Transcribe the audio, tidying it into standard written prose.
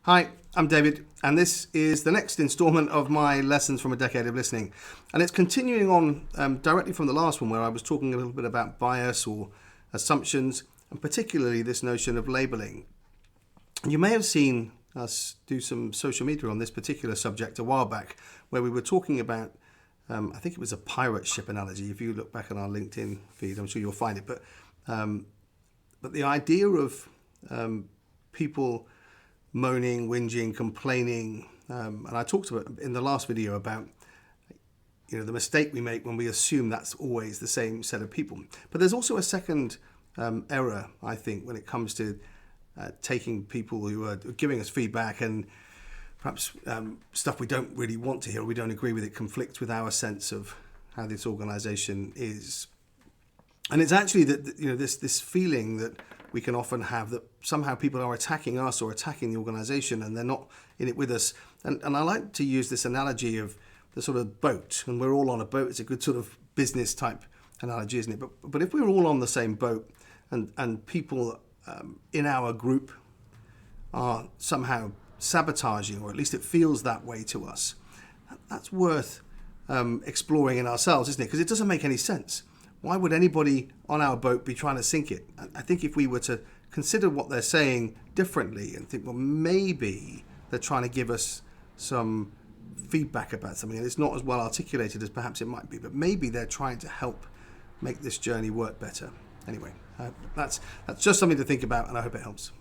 Hi, I'm David, and this is the next instalment of my Lessons from a Decade of Listening. And it's continuing on directly from the last one, where I was talking a little bit about bias or assumptions, and particularly this notion of labeling. You may have seen us do some social media on this particular subject a while back, where we were talking about, I think it was a pirate ship analogy. If you look back on our LinkedIn feed, I'm sure you'll find it. But the idea of people moaning, whinging, complaining, and I talked about in the last video about the mistake we make when we assume that's always the same set of people. But there's also a second error, I think, when it comes to taking people who are giving us feedback and perhaps stuff we don't really want to hear or we don't agree with. It conflicts with our sense of how this organisation is, and it's actually that this feeling that we can often have that somehow people are attacking us or attacking the organisation and they're not in it with us. And I like to use this analogy of the sort of boat, and we're all on a boat. It's a good sort of business type analogy, isn't it? But if we're all on the same boat and people in our group are somehow sabotaging, or at least it feels that way to us, that's worth exploring in ourselves, isn't it? Because it doesn't make any sense. Why would anybody on our boat be trying to sink it? I think if we were to consider what they're saying differently and think, well, maybe they're trying to give us some feedback about something, and it's not as well articulated as perhaps it might be, but maybe they're trying to help make this journey work better. Anyway, that's just something to think about, and I hope it helps.